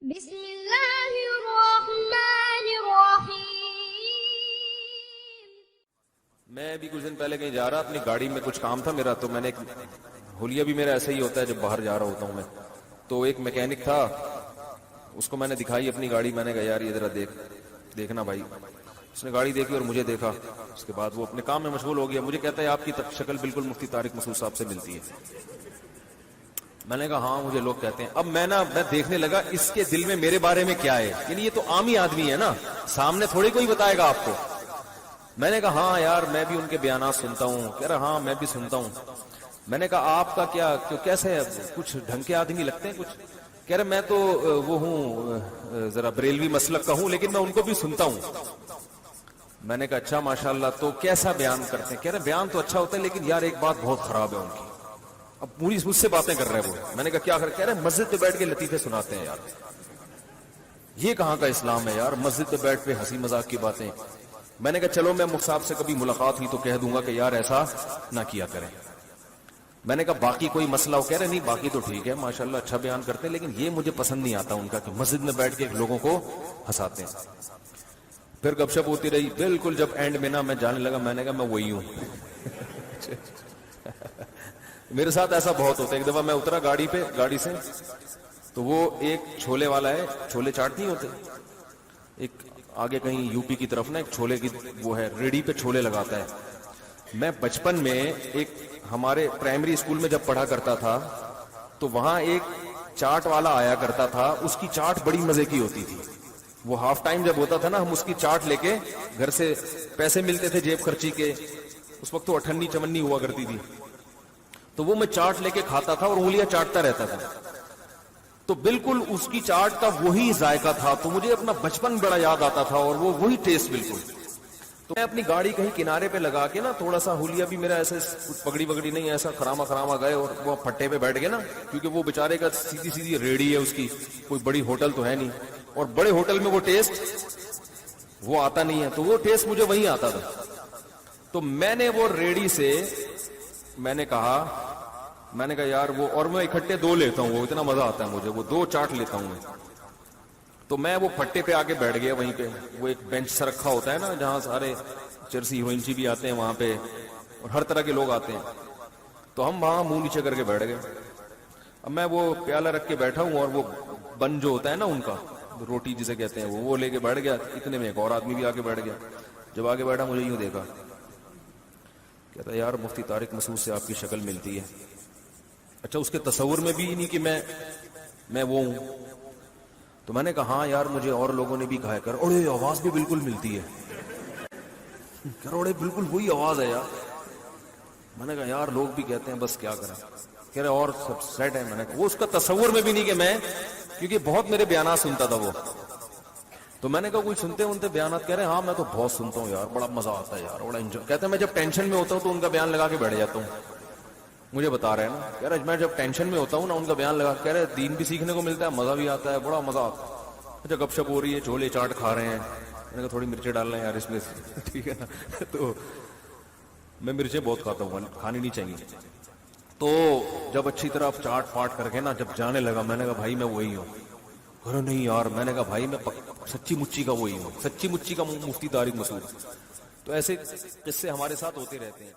بسم اللہ الرحمن الرحیم۔ میں بھی کچھ دن پہلے کہیں جا رہا، اپنی گاڑی میں کچھ کام تھا میرا، تو میں نے ایک حلیہ بھی میرا ایسا ہی ہوتا ہے جب باہر جا رہا ہوتا ہوں میں، تو ایک میکینک تھا، اس کو میں نے دکھائی اپنی گاڑی، میں نے کہا یار یہ ذرا دیکھنا بھائی۔ اس نے گاڑی دیکھی اور مجھے دیکھا، اس کے بعد وہ اپنے کام میں مشغول ہو گیا۔ مجھے کہتا ہے آپ کی شکل بالکل مفتی طارق مسعود صاحب سے ملتی ہے۔ میں نے کہا ہاں مجھے لوگ کہتے ہیں۔ اب میں دیکھنے لگا اس کے دل میں میرے بارے میں کیا ہے، یعنی یہ تو عام ہی آدمی ہے نا، سامنے تھوڑی کوئی بتائے گا آپ کو۔ میں نے کہا ہاں یار میں بھی ان کے بیانات سنتا ہوں۔ کہہ رہا ہاں میں بھی سنتا ہوں۔ میں نے کہا آپ کا کیا کیسے ہے، کچھ ڈھنگ کے آدمی لگتے ہیں کچھ؟ کہہ رہے میں تو وہ ہوں ذرا بریلوی مسلک کا ہوں، لیکن میں ان کو بھی سنتا ہوں۔ میں نے کہا اچھا ماشاءاللہ، تو کیسا بیان کرتے ہیں؟ کہہ رہے بیان تو اچھا ہوتا ہے لیکن یار ایک بات بہت خراب ہے ان کی۔ اب پوری مجھ سے باتیں کر رہے ہیں وہ۔ میں نے کہا کیا کہہ رہے مسجد پہ بیٹھ کے لطیفے سناتے ہیں یار۔ یہ کہاں کا اسلام ہے یار، مسجد پہ بیٹھ کے ہنسی مذاق کی باتیں۔ میں نے کہا چلو میں مفتی صاحب سے کبھی ملاقات ہوئی تو کہہ دوں گا کہ یار ایسا نہ کیا کریں۔ میں نے کہا باقی کوئی مسئلہ ہو؟ کہہ رہے نہیں باقی تو ٹھیک ہے ماشاءاللہ اچھا بیان کرتے ہیں، لیکن یہ مجھے پسند نہیں آتا ان کا کہ مسجد میں بیٹھ کے لوگوں کو ہنساتے ہیں۔ پھر گپ شپ ہوتی رہی، بالکل جب اینڈ میں نا میں جانے لگا، میں نے کہا میں وہی ہوں۔ میرے ساتھ ایسا بہت ہوتا ہے۔ ایک دفعہ میں اترا گاڑی سے، تو وہ ایک چھولے والا ہے، چھولے چاٹ نہیں ہوتے، ایک آگے کہیں یو پی کی طرف نا ایک چھولے کی وہ ہے، ریڑھی پہ چھولے لگاتا ہے۔ میں بچپن میں ایک ہمارے پرائمری اسکول میں جب پڑھا کرتا تھا تو وہاں ایک چاٹ والا آیا کرتا تھا، اس کی چاٹ بڑی مزے کی ہوتی تھی۔ وہ ہاف ٹائم جب ہوتا تھا نا، ہم اس کی چاٹ لے کے گھر سے، پیسے ملتے تھے جیب خرچی کے، اس وقت تو 98 چمنی ہوا کرتی تھی، تو وہ میں چاٹ لے کے کھاتا تھا اور انگلیاں چاٹتا رہتا تھا۔ تو بالکل اس کی چاٹ کا وہی ذائقہ تھا، تو مجھے اپنا بچپن بڑا یاد آتا تھا اور وہ وہی ٹیسٹ بالکل۔ تو میں اپنی گاڑی کہیں کنارے پہ لگا کے نا، تھوڑا سا حلیہ بھی میرا ایسے پگڑی نہیں، ایسا خراما گئے اور وہ پھٹے پہ بیٹھ گئے نا، کیونکہ وہ بیچارے کا سیدھی ریڑھی ہے اس کی، کوئی بڑی ہوٹل تو ہے نہیں، اور بڑے ہوٹل میں وہ ٹیسٹ وہ آتا نہیں ہے، تو وہ ٹیسٹ مجھے وہیں آتا تھا۔ تو میں نے وہ ریڑھی سے میں نے کہا یار وہ، اور میں اکٹھے 2 لیتا ہوں، وہ اتنا مزہ آتا ہے مجھے، وہ 2 چاٹ لیتا ہوں میں۔ تو میں وہ پھٹے پہ آگے بیٹھ گیا وہیں پہ، وہ ایک بینچ سا رکھا ہوتا ہے نا جہاں سارے چرسی ہیروئنچی بھی آتے ہیں وہاں پہ، اور ہر طرح کے لوگ آتے ہیں، تو ہم وہاں منہ نیچے کر کے بیٹھ گئے۔ اب میں وہ پیالہ رکھ کے بیٹھا ہوں، اور وہ بن جو ہوتا ہے نا ان کا، روٹی جسے کہتے ہیں، وہ لے کے بیٹھ گیا۔ اتنے میں ایک اور آدمی بھی آگے بیٹھ گیا۔ جب آگے بیٹھا مجھے یوں دیکھا، کہتا یار مفتی طارق مسعود سے آپ کی شکل ملتی ہے۔ اچھا اس کے تصور میں بھی نہیں کہ میں وہ ہوں۔ تو میں نے کہا ہاں یار مجھے اور لوگوں نے بھی کہا ہے، اوڑے آواز بھی بالکل ملتی ہے، اوڑے بالکل وہی آواز ہے یار۔ میں نے کہا یار لوگ بھی کہتے ہیں، بس کیا کریں۔ کہہ رہے اور سب سیٹ ہے۔ میں نے کہا وہ اس کا تصور میں بھی نہیں کہ میں، کیونکہ بہت میرے بیانات سنتا تھا وہ، تو میں نے کہا کوئی سنتے بیانات؟ کہہ رہے ہاں میں تو بہت سنتا ہوں یار، بڑا مزہ آتا ہے یار، بڑا انجوائے۔ کہتے ہیں میں جب ٹینشن میں ہوتا ہوں تو ان کا بیان لگا کے بیٹھ جاتا ہوں۔ مجھے بتا رہے ہیں نا، کہہ رہے میں جب ٹینشن میں ہوتا ہوں نا ان کا بیان لگا، کہہ رہے دین بھی سیکھنے کو ملتا ہے، مزہ بھی آتا ہے، بڑا مزہ آتا ہے۔ اچھا گپ شپ ہو رہی ہے، چھولے چاٹ کھا رہے ہیں، میں نے کہا تھوڑی مرچیں ڈال لیں یار اس میں، ٹھیک ہے نا؟ تو میں مرچیں بہت کھاتا ہوں، کھانی نہیں چاہیے۔ تو جب اچھی طرح چاٹ پاٹ کر کے نا جب جانے لگا، میں نے کہا بھائی میں وہی ہوں۔ ارے نہیں یار، میں نے کہا بھائی میں سچی مچی کا وہی ہوں، سچی مچی کا مفتی طارق مسعود۔ تو ایسے قصے ہمارے ساتھ ہوتے رہتے ہیں۔